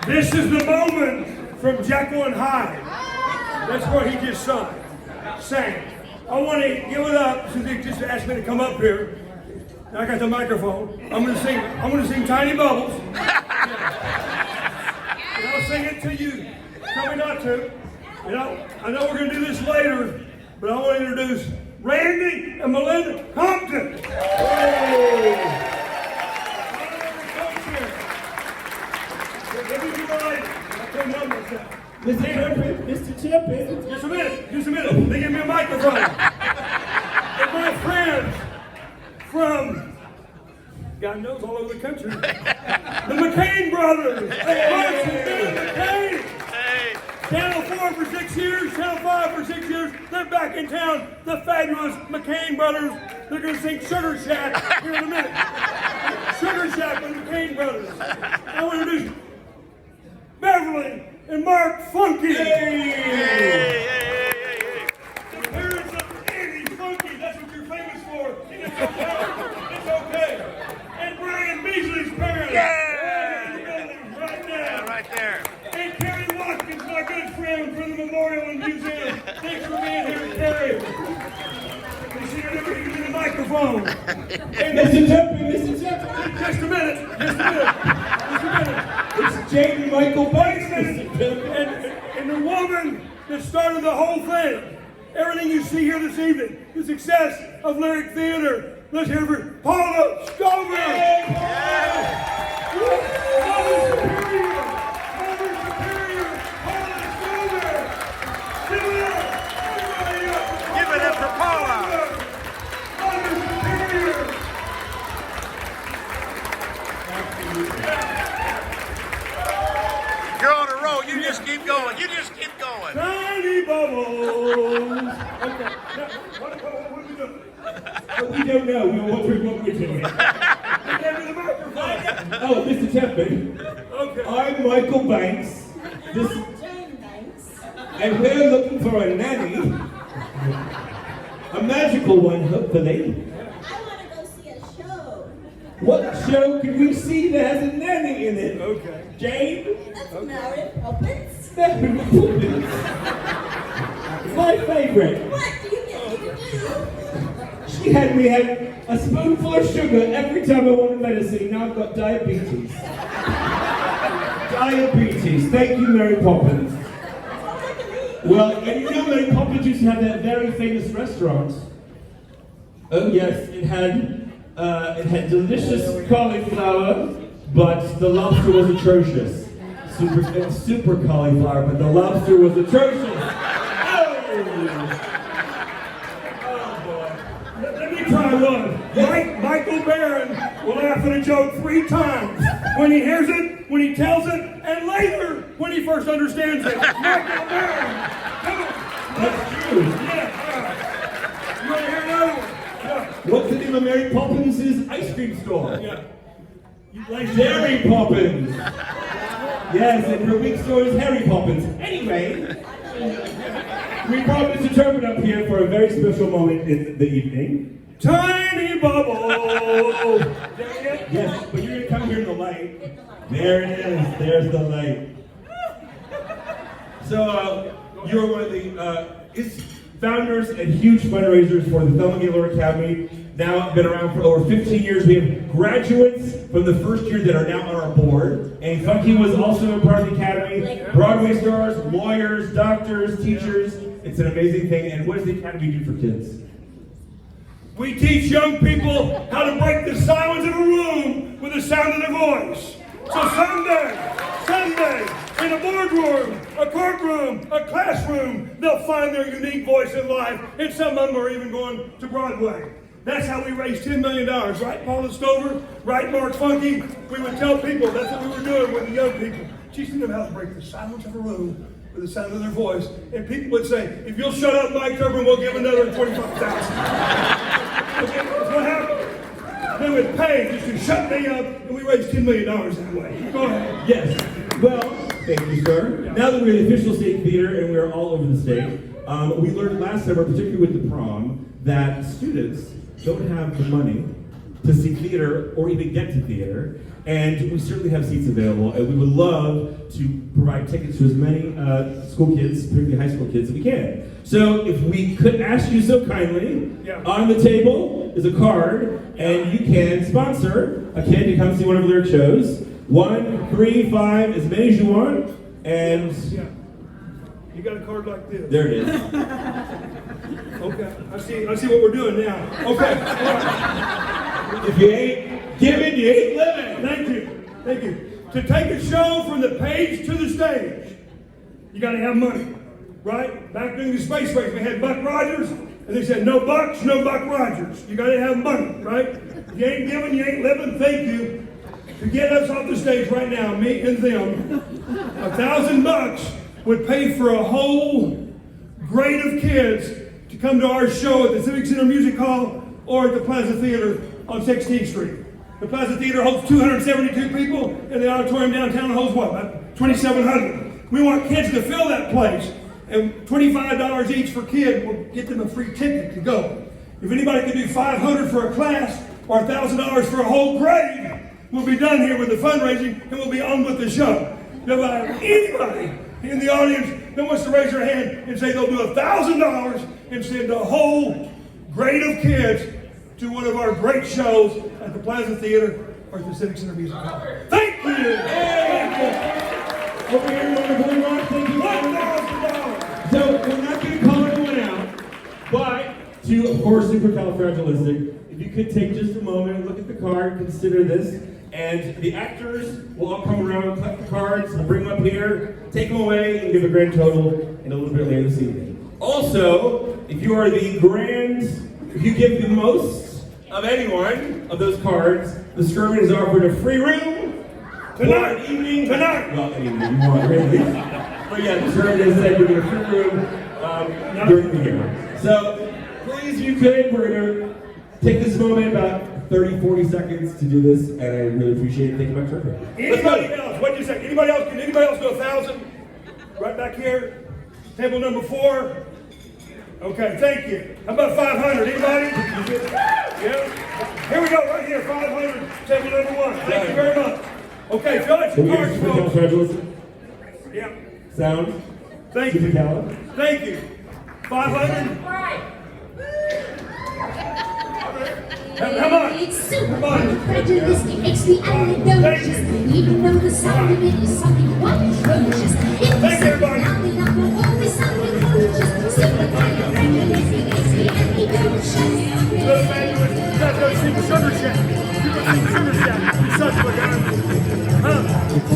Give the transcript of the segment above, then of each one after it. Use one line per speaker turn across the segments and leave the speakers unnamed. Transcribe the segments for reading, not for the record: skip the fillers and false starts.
This is the moment from Jekyll and Hyde. That's what he just sang. I want to give it up since he just asked me to come up here. I got the microphone. I'm going to sing Tiny Bubbles. And I'll sing it to you. Tell me not to. And I know we're going to do this later, but I want to introduce Randy and Melinda Compton. Hey.
Mr. Turpen.
Just a minute. They give me a microphone. And my friends from, God knows, all over the country, the McCain Brothers. McCain. Channel 4 for 6 years, Channel 5 for 6 years. They're back in town. The fabulous McCain Brothers. They're going to sing Sugar Shack here in a minute. Sugar Shack with McCain Brothers. I want to introduce Beverly and Mark Funky. Hey. The parents of Andy Funky, that's what you're famous for. It's okay. And Brian Beasley's parents.
Right there.
And Carrie Watkins, my good friend from the Memorial and Museum. Thanks for being here, Carrie. You see, you're never using the microphone.
Hey, Mr. Turpen.
Just a minute.
It's Jane and Michael Banks, Mr. Turpen.
And the woman that started the whole thing, everything you see here this evening, the success of Lyric Theater. Let's hear it for Paula Stover.
Hey,
Mother Superior, Paula Stover. Give it up. Everybody up.
Give it up for Paula.
Mother Superior.
You're on a roll. You just keep going.
Tiny bubbles. Okay. Now, what are we doing?
We don't know. What we're doing.
Give me the microphone.
Oh, Mr. Turpen.
Okay.
I'm Michael Banks.
I'm Jane Banks.
And we're looking for a nanny. A magical one, hopefully.
I want to go see a show.
What show can we see that has a nanny in it?
Okay.
Jane?
That's Mary Poppins.
Mary Poppins. My favorite.
What do you get me to do?
She had me have a spoonful of sugar every time I wanted medicine. Now I've got diabetes. Diabetes. Thank you, Mary Poppins. Well, and you know Mary Poppins used to have that very famous restaurant. Oh yes, it had delicious cauliflower, but the lobster was atrocious. Super cauliflower, but the lobster was atrocious.
Let me try one. Michael Barron will laugh at a joke 3 times. When he hears it, when he tells it, and later when he first understands it. Michael Barron. Come on.
That's true.
Yeah. You want to hear another one? Yeah.
What's the name of Mary Poppins' ice cream store?
Yeah. You like
Mary Poppins. Yes, and her big store is Harry Poppins. Anyway, we brought Mr. Turpen up here for a very special moment in the evening.
Tiny bubble.
Yes, but you're going to come here in the light. There it is. There's the light. So, you're one of the founders and huge fundraisers for the Thelma Gaylord Academy. Now been around for over 15 years. We have graduates from the first year that are now on our board. And Funky was also a part of the Academy. Broadway stars, lawyers, doctors, teachers. It's an amazing thing. And what does the Academy do for kids?
We teach young people how to break the silence of a room with the sound of their voice. So someday, in a boardroom, a courtroom, a classroom, they'll find their unique voice in life, and some of them are even going to Broadway. That's how we raised $10 million, right, Paula Stover? Right, Mark Funky? We would tell people that's what we were doing with the young people. Teaching them how to break the silence of a room with the sound of their voice. And people would say, if you'll shut up, Mike Turpen, we'll give another $25,000. That's what happened. They would pay just to shut me up, and we raised $10 million that way. Go ahead.
Yes. Well, thank you, sir. Now that we're the official state theater and we're all over the state, we learned last summer, particularly with the prom, that students don't have the money to see theater or even get to theater. And we certainly have seats available, and we would love to provide tickets to as many school kids, particularly high school kids, as we can. So if we could ask you so kindly, on the table is a card, and you can sponsor a kid to come see one of their shows. 1, 3, 5, as many as you want, and
You got a card like this.
there it is.
Okay, I see what we're doing now. Okay, all right.
If you ain't giving, you ain't living.
Thank you. To take a show from the page to the stage, you got to have money, right? Back during the space race, we had Buck Rogers, and they said, no Bucks, no Buck Rogers. You got to have money, right? If you ain't giving, you ain't living. Thank you. To get us off the stage right now, me and them, $1,000 would pay for a whole grade of kids to come to our show at the Civic Center Music Hall or at the Plaza Theater on 16th Street. The Plaza Theater holds 272 people, and the auditorium downtown holds what, about 2,700. We want kids to fill that place, and $25 each for kid will get them a free ticket to go. If anybody can do $500 for a class or $1,000 for a whole grade, we'll be done here with the fundraising, and we'll be on with the show. Anybody in the audience that wants to raise their hand and say they'll do $1,000 and send a whole grade of kids to one of our great shows at the Plaza Theater or at the Civic Center Music Hall. Thank you! Thank
Over here, wonderful one. Thank you.
$1,000!
So we're not going to call anyone out, but to, of course, supercalifragilistic, if you could take just a moment, look at the card, consider this, and the actors will all come around, collect the cards, we'll bring them up here, take them away, and give a grand total in a little bit later this evening. Also, if you are if you give the most of anyone of those cards, the Skirvin is offered a free room
Tonight.
for an evening.
Tonight.
Well, an evening, you want really. But yeah, the Skirvin has said you're going to free room during the year. So, please, if you could, we're going to take this moment, about 30, 40 seconds to do this, and I really appreciate it. Thank you much, Turpen.
Anybody else? What did you say? Anybody else? Can anybody else do 1,000? Right back here. Table number 4. Okay, thank you. How about 500? Anybody? Yeah. Here we go, right here. 500. Table number 1. Thank you very much. Okay, fill out your cards, folks.
Supercalifragilistic
Yeah.
sound.
Thank you.
Supercal.
Thank you. 500. How much?
It's super
How much?
prejudice, it makes me outrageous. Even though the sound of it is something quite atrocious.
Thank you, everybody.
Always something atrocious. Super prejudice, it makes me outrageous.
Little man, you gotta go see the Sugar Shack. You go see the Sugar Shack. Such a guy. Huh?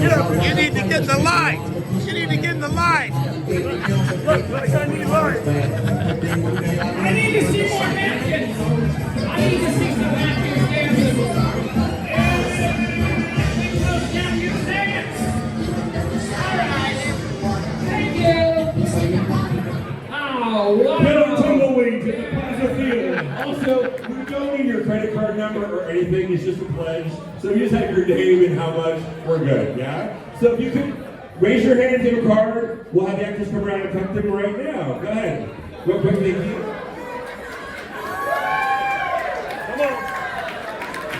Get up.
You need to get in the line. You need to get in the line.
Look, I need light.
I need to see more napkins. I need to see some napkins dancing. Everybody goes down, you dance. All right. Thank you. Oh,
Little
wow.
tumbleweeds at the Plaza Theater.
Also, we don't need your credit card number or anything. It's just a pledge. So you just have your name and how much. We're good, yeah? So if you could raise your hand, take a card. We'll have the actors come around and collect them right now. Go ahead. Real quick, thank you.